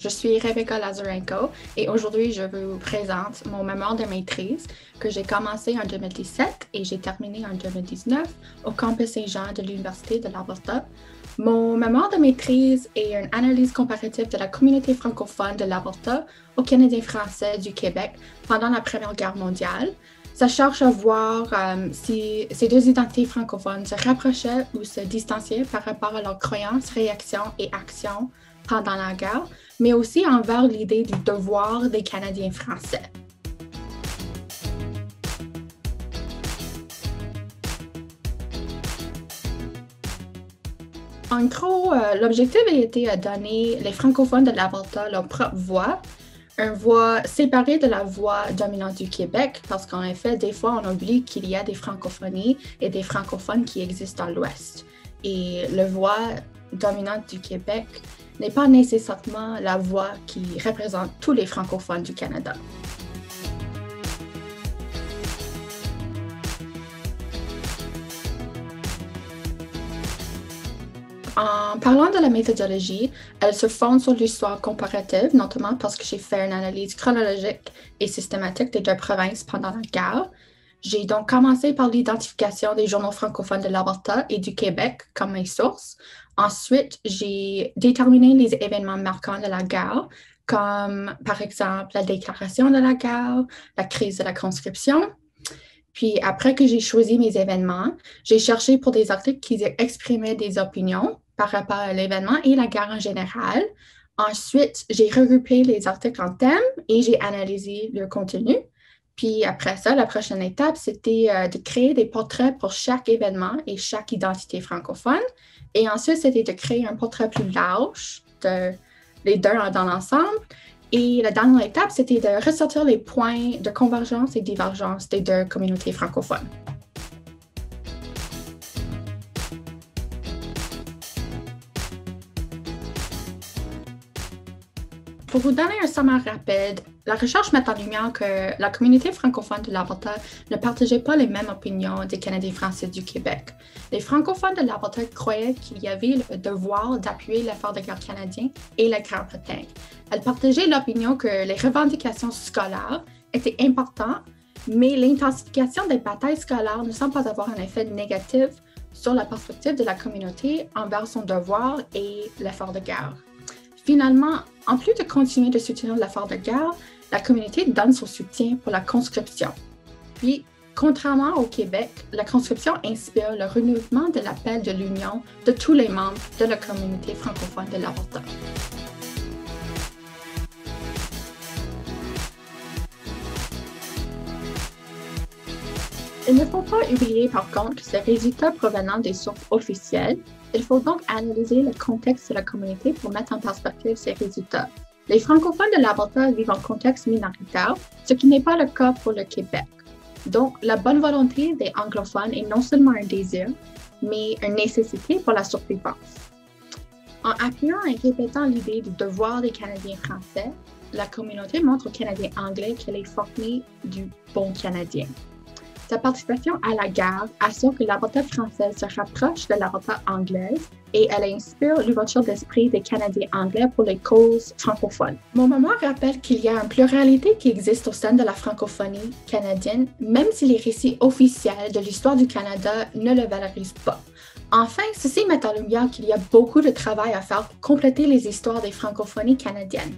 Je suis Rebecca Lazarenko et aujourd'hui, je vous présente mon mémoire de maîtrise que j'ai commencé en 2017 et j'ai terminé en 2019 au campus Saint-Jean de l'Université de l'Alberta. Mon mémoire de maîtrise est une analyse comparative de la communauté francophone de l'Alberta aux Canadiens français du Québec pendant la Première Guerre mondiale. Ça cherche à voir si ces deux identités francophones se rapprochaient ou se distanciaient par rapport à leurs croyances, réactions et actions pendant la guerre, mais aussi envers l'idée du devoir des Canadiens français. En gros, l'objectif a été de donner les francophones de l'Alberta leur propre voix, une voix séparée de la voix dominante du Québec, parce qu'en effet, des fois, on oublie qu'il y a des francophonies et des francophones qui existent dans l'Ouest. Et la voix dominante du Québec n'est pas nécessairement la voix qui représente tous les francophones du Canada. En parlant de la méthodologie, elle se fonde sur l'histoire comparative, notamment parce que j'ai fait une analyse chronologique et systématique des deux provinces pendant la guerre. J'ai donc commencé par l'identification des journaux francophones de l'Alberta et du Québec comme mes sources. Ensuite, j'ai déterminé les événements marquants de la guerre, comme par exemple la déclaration de la guerre, la crise de la conscription. Puis après que j'ai choisi mes événements, j'ai cherché pour des articles qui exprimaient des opinions par rapport à l'événement et la guerre en général. Ensuite, j'ai regroupé les articles en thèmes et j'ai analysé leur contenu. Puis après ça, la prochaine étape, c'était de créer des portraits pour chaque événement et chaque identité francophone. Et ensuite, c'était de créer un portrait plus large les deux dans l'ensemble. Et la dernière étape, c'était de ressortir les points de convergence et divergence des deux communautés francophones. Pour vous donner un sommaire rapide, la recherche met en lumière que la communauté francophone de l'Alberta ne partageait pas les mêmes opinions des Canadiens français du Québec. Les francophones de l'Alberta croyaient qu'il y avait le devoir d'appuyer l'effort de guerre canadien et la Grande-Bretagne. Elles partageaient l'opinion que les revendications scolaires étaient importantes, mais l'intensification des batailles scolaires ne semble pas avoir un effet négatif sur la perspective de la communauté envers son devoir et l'effort de guerre. Finalement, en plus de continuer de soutenir l'effort de guerre, la communauté donne son soutien pour la conscription. Puis, contrairement au Québec, la conscription inspire le renouvellement de l'appel de l'union de tous les membres de la communauté francophone de l'Alberta. Il ne faut pas oublier par contre que ces résultats provenant des sources officielles. Il faut donc analyser le contexte de la communauté pour mettre en perspective ces résultats. Les francophones de l'Alberta vivent en contexte minoritaire, ce qui n'est pas le cas pour le Québec. Donc, la bonne volonté des anglophones est non seulement un désir, mais une nécessité pour la survivance. En appuyant et répétant l'idée du devoir des Canadiens français, la communauté montre aux Canadiens anglais qu'elle est formée du bon Canadien. Sa participation à la guerre assure que l'Alberta française se rapproche de l'Alberta anglaise et elle inspire l'ouverture d'esprit des Canadiens anglais pour les causes francophones. Mon mémoire rappelle qu'il y a une pluralité qui existe au sein de la francophonie canadienne, même si les récits officiels de l'histoire du Canada ne le valorisent pas. Enfin, ceci met en lumière qu'il y a beaucoup de travail à faire pour compléter les histoires des francophonies canadiennes.